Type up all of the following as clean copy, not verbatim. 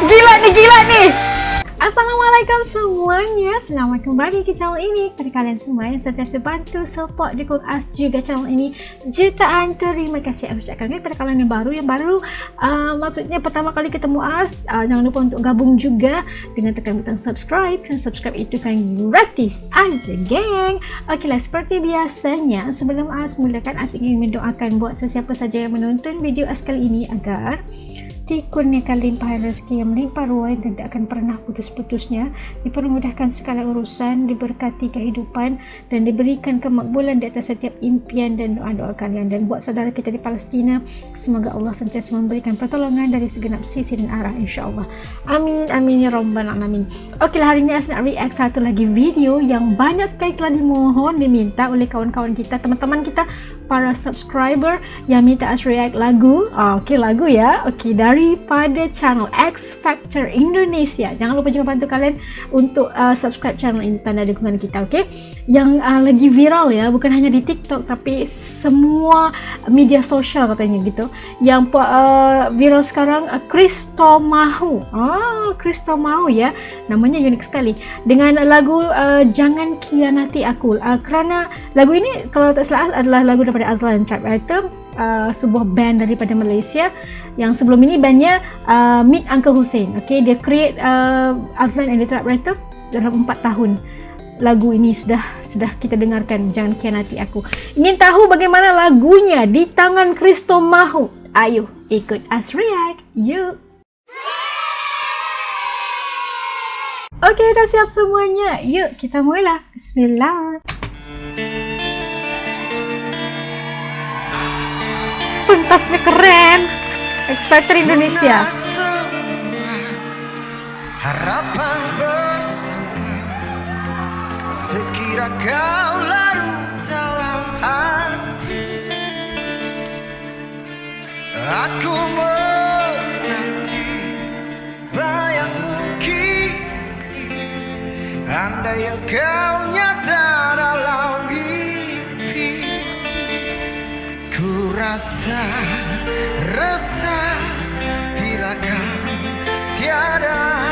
Gila nih. Assalamualaikum semuanya. Selamat kembali ke channel ini. Kepada kalian semua yang sentiasa bantu support dukung As juga channel ini, jutaan terima kasih aku ucapkan. Kepada kalian yang baru maksudnya pertama kali ketemu As, jangan lupa untuk gabung juga dengan tekan butang subscribe. Dan subscribe itu kan gratis aja, geng. Okeylah, seperti biasanya sebelum As mulakan, As ingin mendoakan buat sesiapa saja yang menonton video As kali ini agar dikurniakan limpahan rezeki yang melimpah ruah dan tidak akan pernah putus-putusnya, dipermudahkan segala urusan, diberkati kehidupan dan diberikan kemakbulan di atas setiap impian dan doa-doa kalian. Dan buat saudara kita di Palestina, semoga Allah sentiasa memberikan pertolongan dari segenap sisi dan arah, insyaAllah. Amin, amin ya rabbal alamin. Okeylah, hari ini As nak react satu lagi video yang banyak sekali telah diminta oleh kawan-kawan kita, teman-teman kita, para subscriber yang minta As react lagu. Okey, lagu ya. Okey, daripada channel X Factor Indonesia. Jangan lupa juga bantu kalian untuk subscribe channel ini, tanda dukungan kita, okey? Yang lagi viral ya, bukan hanya di TikTok tapi semua media sosial katanya gitu. Yang viral sekarang, Christomahu. Christomahu ya. Namanya unik sekali. Dengan lagu Jangan Khianati Aku. Kerana lagu ini kalau tak salah adalah lagu daripada Azlan Trap Writer, sebuah band daripada Malaysia yang sebelum ini bandnya Meet Uncle Hussein. Okay, dia create Azlan and the Trap Writer dalam 4 tahun. Lagu ini sudah kita dengarkan, Jangan Khianati Aku. Ingin tahu bagaimana lagunya di tangan Christomahu? Ayo ikut As react, yuk. Okay, dah siap semuanya. Yuk kita mula. Bismillah. Pentasnya keren. X Factor Indonesia. Harapan bersama, sekira kau larut dalam hati, aku menanti bayangmu kini. Andai yang kau nyata dalam mimpi, ku rasa resah bila kau tiada.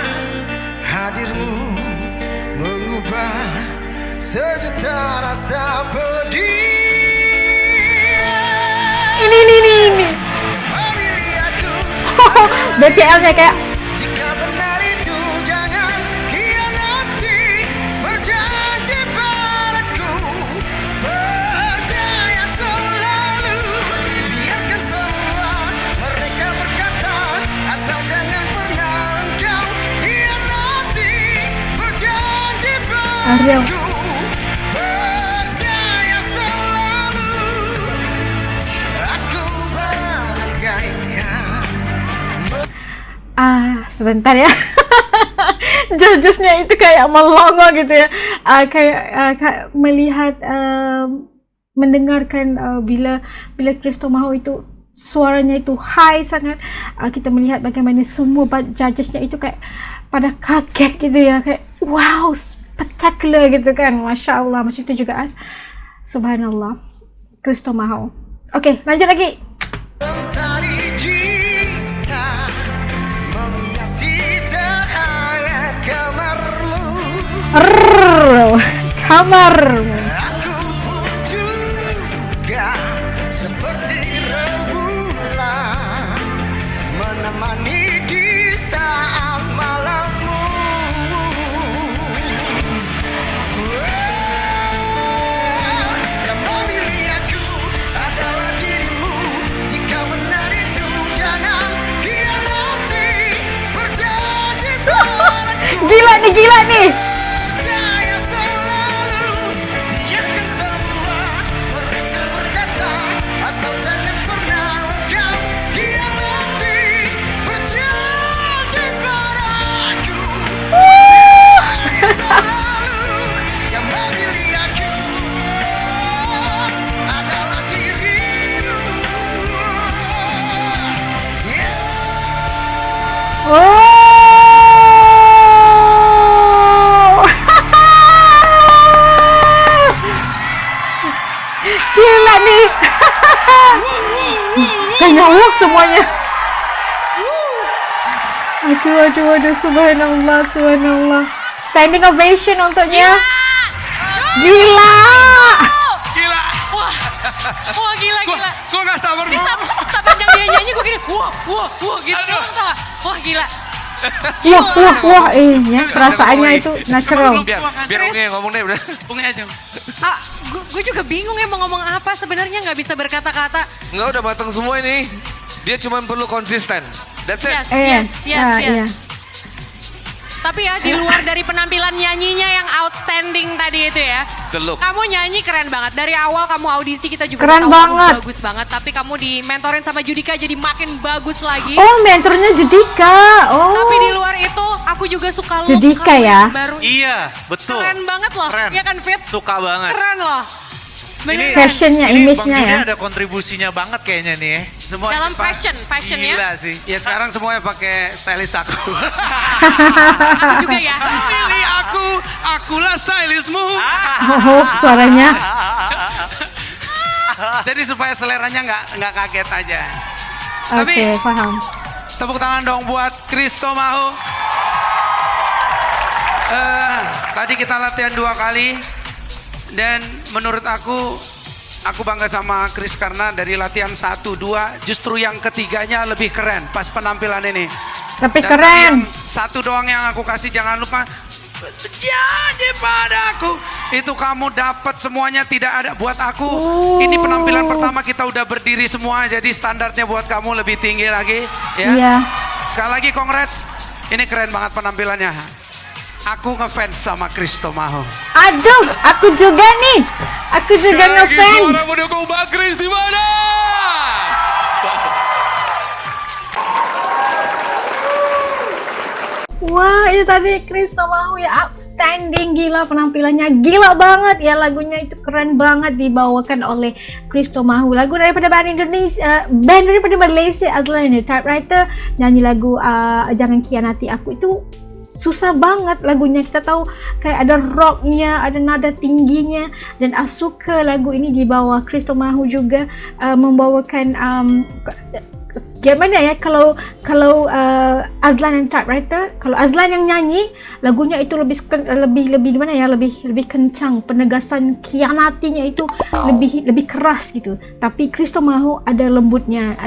Hadirmu mengubah sejuta rasa pedih. Ini. BCL-nya kayak jika benar itu jangan khianati, berjanji padaku, percaya selalu, biarkan semua mereka berkata, asal jangan pernah engkau khianati, berjanji padaku, percaya selalu, aku bagaikan. Sebentar ya. Judgesnya itu kayak melongo gitu ya. Kayak melihat mendengarkan bila Christomahu itu suaranya itu high sangat. Kita melihat bagaimana semua judgesnya itu kayak pada kaget gitu ya, kayak wow, spectacular gitu kan. Masya Allah. Macam itu juga As. Subhanallah, Christomahu. Oke, lanjut lagi. Kamar. Aku pun juga seperti rembulan, menemani di saat malammu. Yang memilih aku adalah dirimu. Jika benar itu jangan khianati, berjanji padaku. Gila nih. Gila nih. Kayak nyolok semuanya. Aduh, subhanallah, subhanallah. Standing ovation untuknya. Gila. Gila. Wah gila. Gua nggak sabar nih. Sepanjang dia nyanyi gue gini, wah gitu. Aduh. Wah gila. Wah, ya, perasaannya itu natural. Biar Unge yang ngomong deh udah. Unge aja. Gue juga bingung ya mau ngomong apa sebenarnya nggak bisa berkata-kata. Enggak udah matang semua ini. Dia cuma perlu konsisten. That's it. Yes. Iya. Tapi ya di luar dari penampilan nyanyinya yang outstanding tadi itu ya. Look. Kamu nyanyi keren banget. Dari awal kamu audisi kita juga Keren tahu banget. kamu bagus banget. Tapi kamu dimentorin sama Judika jadi makin bagus lagi. Oh, mentornya Judika. Oh. Tapi di luar itu aku juga suka look Judika kamu ya? yang baru. Iya, betul. Keren banget loh. Keren. Iya kan Fit? Suka banget. Keren loh. Beneran. Fashionnya, Ini image-nya Bang Judi ya. ada kontribusinya banget kayaknya nih. Semua Dalam fashion ya. Gila sih. Ya sekarang semuanya pakai stylist aku. Aku juga ya. Pilih akulah stylistmu. Oh, suaranya. Jadi supaya seleranya nggak kaget aja. Oke, paham. Tepuk tangan dong buat Kristo Mahu. Tadi kita latihan 2 kali. Dan menurut aku bangga sama Chris karena dari latihan 1, 2, justru yang ketiganya lebih keren pas penampilan ini. Tapi Dan keren. yang 1 doang yang aku kasih, jangan lupa janji padaku. Itu kamu dapat semuanya, tidak ada buat aku. Ini penampilan pertama kita udah berdiri semua, jadi standarnya buat kamu lebih tinggi lagi. Ya. Iya. Sekali lagi congrats, ini keren banget penampilannya. Aku ngefans sama Kristo Mahu. Aduh, aku juga nih. Aku juga ngefans. Suara mendukung Bang Kris di mana? Wah, itu tadi Kristo Mahu ya, outstanding, gila penampilannya, gila banget ya, lagunya itu keren banget dibawakan oleh Kristo Mahu. Lagu daripada band daripada Malaysia, Azlan and the Typewriter, nyanyi lagu Jangan Khianati Aku itu susah banget lagunya. Kita tahu kayak ada rocknya, ada nada tingginya, dan aku suka lagu ini di bawah Kristo Mahu juga membawakan gimana ya, kalau Azlan and Typewriter, kalau Azlan yang nyanyi lagunya itu lebih gimana ya, lebih kencang, penegasan khianatinya itu lebih keras gitu. Tapi Kristo Mahu ada lembutnya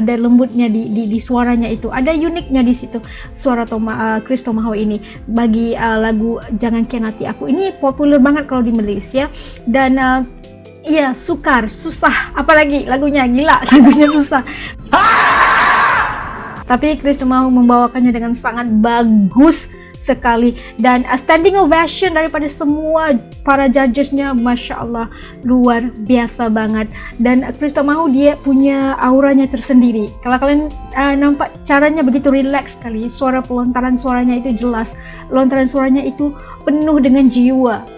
di suaranya itu, ada uniknya di situ suara Kristo Mahu ini bagi lagu Jangan Khianati Aku. Ini populer banget kalau di Malaysia dan iya, susah, apalagi lagunya gila, lagunya susah. Tapi Kristo Mahu membawakannya dengan sangat bagus sekali dan standing ovation daripada semua para judgesnya, Masya Allah, luar biasa banget. Dan Kristo Mahu dia punya auranya tersendiri. Kalau kalian nampak caranya begitu relax sekali, pelontaran suaranya itu jelas, lontaran suaranya itu penuh dengan jiwa.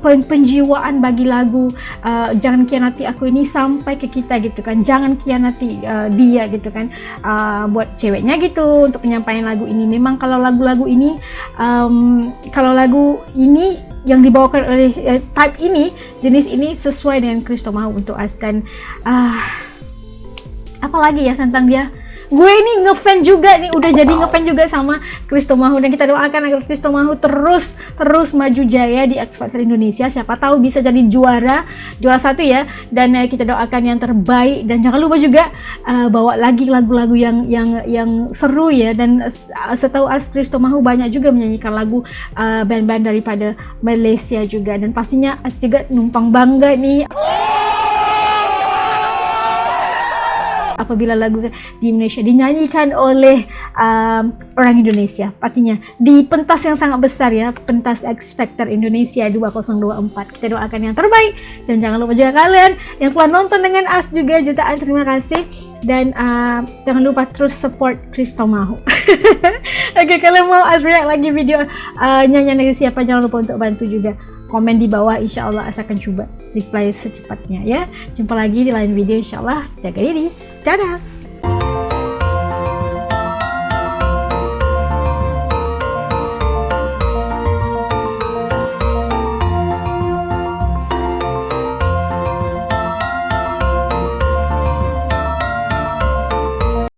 Penjiwaan bagi lagu Jangan Khianati Aku ini sampai ke kita gitu kan, jangan khianati dia gitu kan, buat ceweknya gitu untuk penyampaian lagu ini. Memang kalau lagu ini yang dibawakan oleh type ini, jenis ini sesuai dengan Kristo Mahu untuk us. Dan apalagi ya tentang dia, gue ini ngefans juga nih, udah jadi ngefans juga sama Kristo Mahu, dan kita doakan agar Kristo Mahu terus maju jaya di X Factor Indonesia. Siapa tahu bisa jadi juara 1 ya, dan kita doakan yang terbaik. Dan jangan lupa juga bawa lagi lagu-lagu yang seru ya. Dan setahu Kristo Mahu banyak juga menyanyikan lagu band-band daripada Malaysia juga, dan pastinya juga numpang bangga nih apabila lagu di Indonesia dinyanyikan oleh orang Indonesia, pastinya di pentas yang sangat besar ya, pentas X Factor Indonesia 2024. Kita doakan yang terbaik, dan jangan lupa juga kalian yang telah nonton dengan us juga jutaan terima kasih, dan jangan lupa terus support Kristo Mahu. Oke, kalau mau us react lagi video nyanyian dari siapa, jangan lupa untuk bantu juga komen di bawah, insya Allah As akan coba reply secepatnya ya. Jumpa lagi di lain video, insya Allah. Jaga diri, dadah.